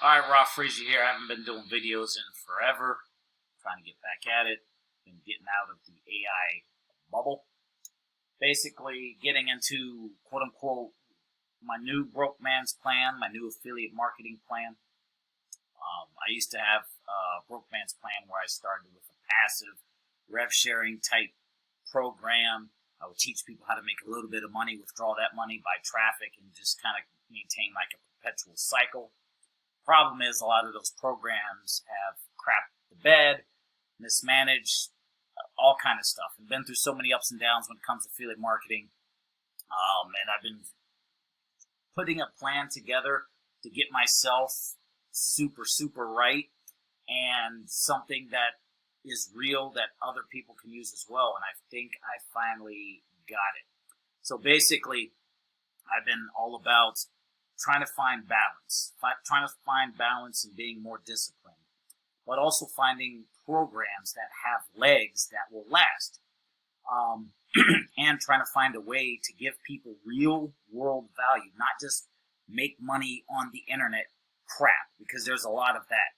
Alright, Rob Frazier here. I haven't been doing videos in forever. Trying to get back at it. Been getting out of the AI bubble. Basically, getting into, quote unquote, my new broke man's plan, my new affiliate marketing plan. I used to have a broke man's plan where I started with a passive rev sharing type program. I would teach people how to make a little bit of money, withdraw that money, buy traffic, and just kind of maintain like a perpetual cycle. Problem is, a lot of those programs have crapped the bed, mismanaged, all kind of stuff, and been through so many ups and downs when it comes to affiliate marketing. And I've been putting a plan together to get myself super right, and something that is real that other people can use as well. And I think I finally got it. So basically, I've been all about trying to find balance and being more disciplined, but also finding programs that have legs that will last, and trying to find a way to give people real world value, not just make money on the internet crap, because there's a lot of that.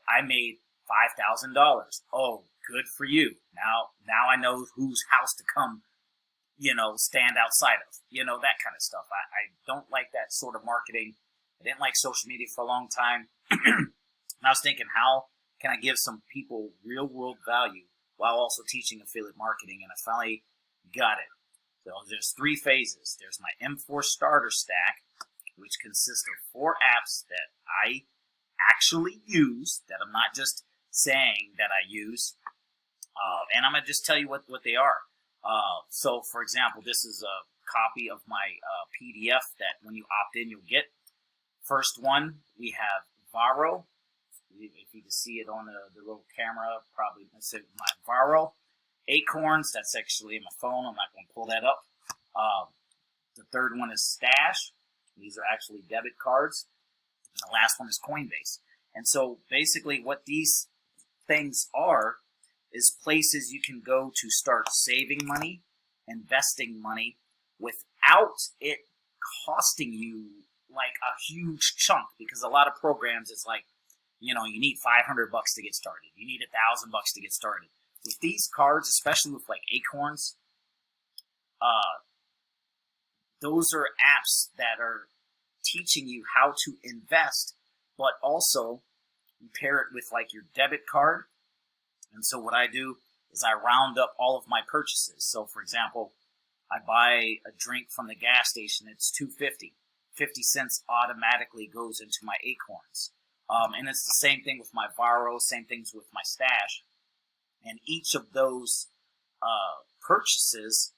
I made $5,000. Oh, good for you. Now I know whose house to come stand outside of, that kind of stuff. I don't like that sort of marketing. I didn't like social media for a long time. And I was thinking, how can I give some people real world value while also teaching affiliate marketing? And I finally got it. So there's 3 phases. There's my M4 starter stack, which consists of 4 apps that I actually use, that I'm not just saying that I use. And I'm going to just tell you what they are. So, for example, this is a copy of my PDF that when you opt in, you'll get. First one, we have Varo. If you can see it on the little camera, probably that's it, my Varo. Acorns, that's actually in my phone. I'm not going to pull that up. The third one is Stash. These are actually debit cards. And the last one is Coinbase. And so basically what these things are is places you can go to start saving money, investing money, without it costing you like a huge chunk. Because a lot of programs, it's like, you need $500 to get started. You need $1,000 to get started. With these cards, especially with like Acorns, those are apps that are teaching you how to invest, but also you pair it with like your debit card. And so what I do is I round up all of my purchases. So for example, I buy a drink from the gas station, it's $2.50. 50 cents automatically goes into my Acorns. And it's the same thing with my Varo, same things with my Stash. And each of those purchases,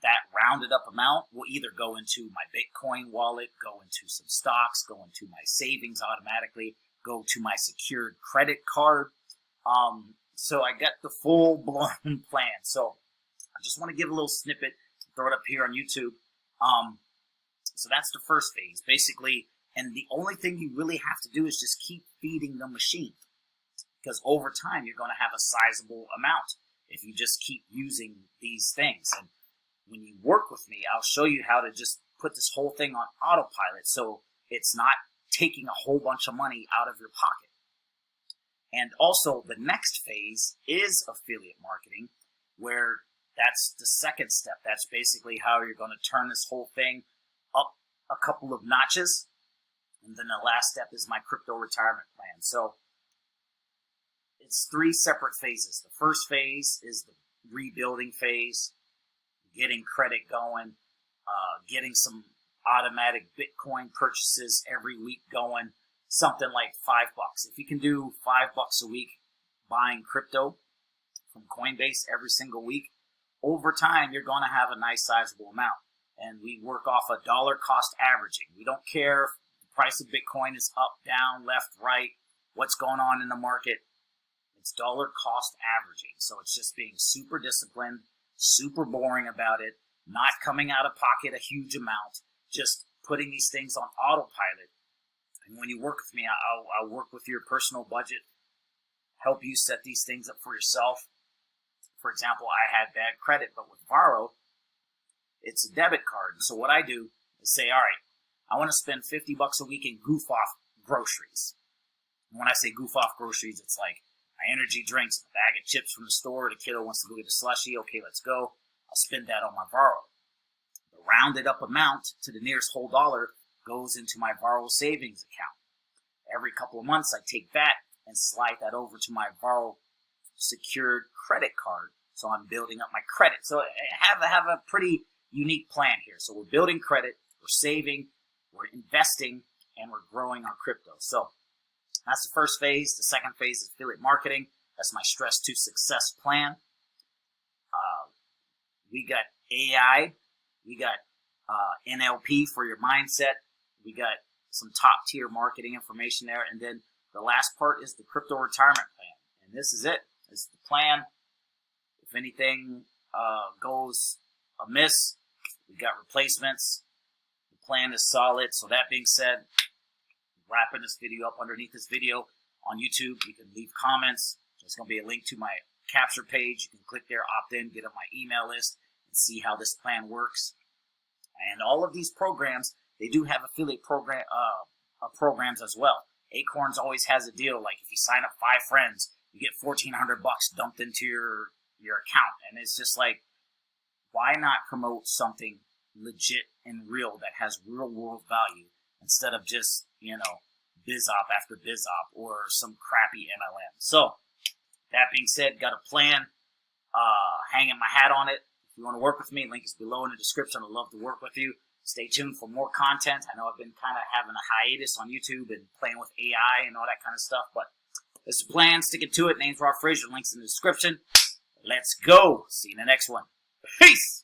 that rounded up amount will either go into my Bitcoin wallet, go into some stocks, go into my savings automatically, go to my secured credit card. So I got the full-blown plan. So I just want to give a little snippet, throw it up here on YouTube. So that's the first phase, basically. And the only thing you really have to do is just keep feeding the machine, because over time you're going to have a sizable amount if you just keep using these things. And when you work with me, I'll show you how to just put this whole thing on autopilot so it's not taking a whole bunch of money out of your pocket. And also the next phase is affiliate marketing, where that's the second step. That's basically how you're going to turn this whole thing up a couple of notches. And then the last step is my crypto retirement plan. So it's 3 separate phases. The first phase is the rebuilding phase, getting credit going, getting some automatic Bitcoin purchases every week going, something like $5. If you can do $5 a week buying crypto from Coinbase every single week, over time you're going to have a nice sizable amount. And we work off a dollar cost averaging. We don't care if the price of Bitcoin is up, down, left, right, what's going on in the market. It's dollar cost averaging. So it's just being super disciplined, super boring about it, not coming out of pocket a huge amount, just putting these things on autopilot. And when you work with me, I'll work with your personal budget, help you set these things up for yourself. For example, I had bad credit, but with Varo, it's a debit card. So what I do is say, all right, I want to spend $50 a week and goof off groceries. And when I say goof off groceries, it's like my energy drinks, a bag of chips from the store. The kiddo wants to go get a slushie. Okay, let's go. I'll spend that on my Varro. The rounded up amount to the nearest whole dollar goes into my Varro savings account. Every couple of months, I take that and slide that over to my Varro secured credit card. So I'm building up my credit. So I have a pretty unique plan here. So we're building credit, we're saving, we're investing, and we're growing our crypto. So that's the first phase. The second phase is affiliate marketing. That's my stress to success plan. We got AI. We got NLP for your mindset. We got some top tier marketing information there. And then the last part is the crypto retirement plan. And this is it. This is the plan. If anything goes amiss, we got replacements. The plan is solid. So that being said, wrapping this video up underneath this video on YouTube, you can leave comments. There's going to be a link to my capture page. You can click there, opt in, get on my email list, and see how this plan works. And all of these programs, they do have affiliate programs as well. Acorns always has a deal, like if you sign up 5 friends, you get $1,400 dumped into your account. And it's just like, why not promote something legit and real that has real world value instead of just, BizOp after BizOp or some crappy MLM. So, that being said, got a plan, hanging my hat on it. If you want to work with me, link is below in the description. I'd love to work with you. Stay tuned for more content. I know I've been kind of having a hiatus on YouTube and playing with AI and all that kind of stuff, but it's a plan. Sticking to it. Name's Rob Frazier. Links in the description. Let's go. See you in the next one. Peace.